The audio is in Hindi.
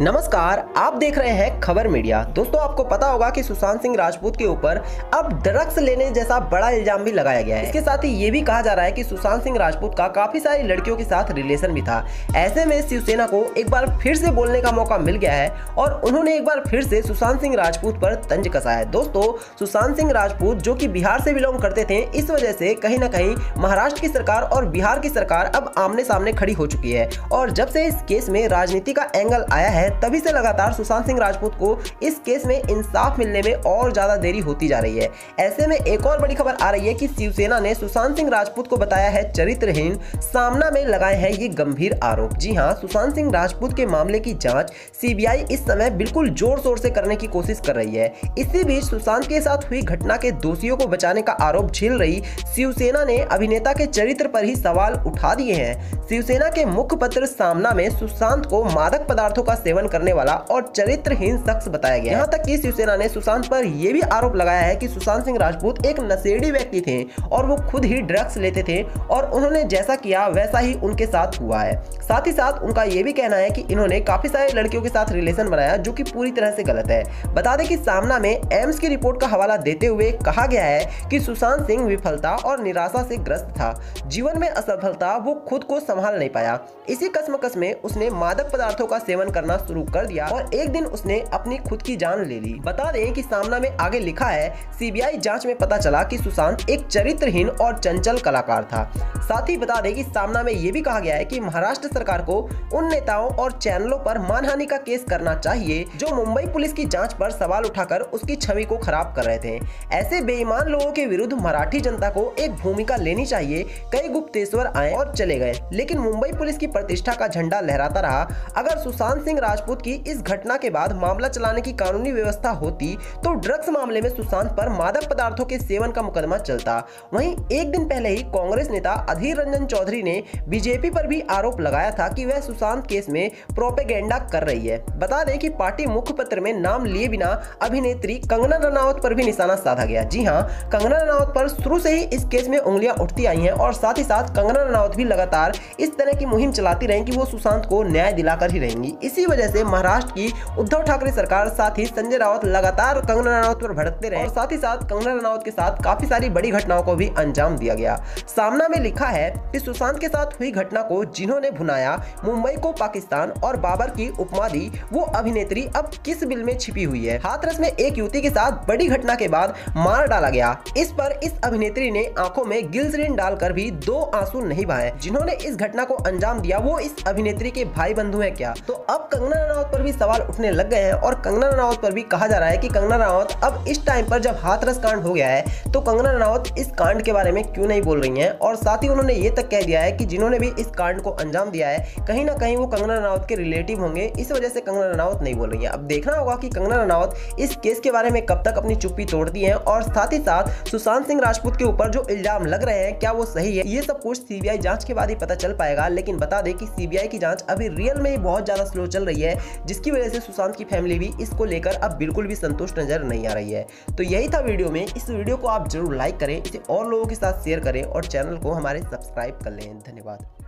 नमस्कार, आप देख रहे हैं खबर मीडिया। दोस्तों, आपको पता होगा कि सुशांत सिंह राजपूत के ऊपर अब ड्रग्स लेने जैसा बड़ा इल्जाम भी लगाया गया है। इसके साथ ही ये भी कहा जा रहा है कि सुशांत सिंह राजपूत का काफी सारी लड़कियों के साथ रिलेशन भी था। ऐसे में शिवसेना को एक बार फिर से बोलने का मौका मिल गया है और उन्होंने एक बार फिर से सुशांत सिंह राजपूत पर तंज कसा है। दोस्तों, सुशांत सिंह राजपूत जो कि बिहार से बिलोंग करते थे, इस वजह से कहीं ना कहीं महाराष्ट्र की सरकार और बिहार की सरकार अब आमने सामने खड़ी हो चुकी है। और जब से इस केस में राजनीति का एंगल आया है, तभी से लगातार सुशांत सिंह राजपूत को इस केस में इंसाफ मिलने में और ज्यादा देरी होती जा रही है। ऐसे में एक और बड़ी खबर आ रही है कि शिवसेना ने सुशांत सिंह राजपूत को बताया है चरित्रहीन, सामना में लगाए हैं ये गंभीर आरोप। जी हां, सुशांत सिंह राजपूत के मामले की जांच सीबीआई इस समय बिल्कुल जोर शोर से करने की कोशिश कर रही है। इसी बीच सुशांत के साथ हुई घटना के दोषियों को बचाने का आरोप झेल रही शिवसेना ने अभिनेता के चरित्र पर ही सवाल उठा दिए हैं। शिवसेना के मुखपत्र सामना में सुशांत को मादक पदार्थों का सेवन करने वाला और चरित्रहीन शख्स बताया गया। यहाँ तक कि शिवसेना ने सुशांत पर यह भी आरोप लगाया है कि सुशांत सिंह राजपूत एक नशेड़ी व्यक्ति थे और वो खुद ही ड्रग्स लेते थे और उन्होंने जैसा किया वैसा ही उनके साथ हुआ है। साथ ही साथ उनका यह भी कहना है कि इन्होंने काफी सारे लड़कियों के साथ रिलेशन बनाया, जो कि पूरी तरह से गलत है। बता दें कि सामना में एम्स की रिपोर्ट का हवाला देते हुए कहा गया है कि सुशांत सिंह विफलता और निराशा से ग्रस्त था। जीवन में असफलता, वो खुद को संभाल नहीं पाया। इसी कश्मकश में उसने मादक पदार्थों का सेवन करना शुरू कर दिया और एक दिन उसने अपनी खुद की जान ले ली। बता दें कि सामना में आगे लिखा है, सीबीआई जांच में पता चला कि सुशांत एक चरित्रहीन और चंचल कलाकार था। साथ ही बता दें कि सामना में यह भी कहा गया है कि महाराष्ट्र सरकार को उन नेताओं और चैनलों पर मानहानि का केस करना चाहिए जो मुंबई पुलिस की जांच पर सवाल उठाकर उसकी छवि को खराब कर रहे थे। ऐसे बेईमान लोगों के विरुद्ध मराठी जनता को एक भूमिका लेनी चाहिए। कई गुप्तेश्वर आए और चले गए, लेकिन मुंबई पुलिस की प्रतिष्ठा का झंडा लहराता रहा। अगर सुशांत सिंह राजपूत की इस घटना के बाद मामला चलाने की कानूनी व्यवस्था होती तो ड्रग्स मामले में सुशांत पर मादक पदार्थों के सेवन का मुकदमा चलता। वहीं एक दिन पहले ही कांग्रेस नेता अधीर रंजन चौधरी ने बीजेपी पर भी आरोप लगाया था कि वह सुशांत केस में प्रोपेगेंडा कर रही है। बता दें कि पार्टी मुखपत्र में नाम लिए बिना अभिनेत्री कंगना रनावत पर भी निशाना साधा गया। जी हां, कंगना रनावत पर शुरू से ही इस केस में उंगलियां उठती आई हैं और साथ ही साथ कंगना रनावत भी लगातार इस तरह की मुहिम चलाती रही कि वो सुशांत को न्याय दिलाकर ही रहेंगी। इसी वजह से महाराष्ट्र की उद्धव ठाकरे सरकार, साथ ही संजय राउत लगातार कंगना रनावत पर भड़कते रहे और साथ ही साथ कंगना रनावत के साथ काफी सारी बड़ी घटनाओं को भी अंजाम दिया गया। सामना में लिखा है कि सुशांत के साथ हुई घटना को जिन्होंने भुनाया, मुंबई को पाकिस्तान और बाबर की उपमा दी, वो अभिनेत्री अब किस बिल में छिपी हुई है। हाथरस में एक युवती के साथ बड़ी घटना के बाद मार डाला गया। इस पर इस अभिनेत्री ने आंखों में ग्लिसरीन डालकर भी 2 आंसू नहीं बहाए। जिन्होंने इस घटना को अंजाम दिया वो इस अभिनेत्री के भाई बंधु हैं क्या? तो अब कंगना रनावत पर भी सवाल उठने लग गए हैं और कंगना रनावत पर भी कहा जा रहा है कि कंगना रनावत अब इस टाइम पर जब हाथरस कांड हो गया है तो कंगना रनावत इस कांड के बारे में क्यों नहीं बोल रही हैं। और साथ ही उन्होंने ये तक कह दिया है कि जिन्होंने भी इस कांड को अंजाम दिया है कहीं ना कहीं वो कंगना रनावत के रिलेटिव होंगे। इस वजह से कंगना रनावत नहीं बोल रही है। अब देखना होगा कि कंगना रनावत इस केस के बारे में कब तक अपनी चुप्पी तोड़ती है और साथ ही साथ सुशांत सिंह राजपूत के ऊपर जो इल्जाम लग रहे हैं क्या वो सही है। ये सब कुछ सीबीआई जांच के बाद ही पता चल पाएगा। लेकिन बता दें कि सीबीआई की जांच अभी रियल में बहुत ज्यादा स्लो चल रही है, जिसकी वजह से सुशांत की फैमिली भी इसको लेकर अब बिल्कुल भी संतुष्ट नजर नहीं आ रही है। तो यही था वीडियो में। इस वीडियो को आप जरूर लाइक करें, इसे और लोगों के साथ शेयर करें और चैनल को हमारे सब्सक्राइब कर लें। धन्यवाद।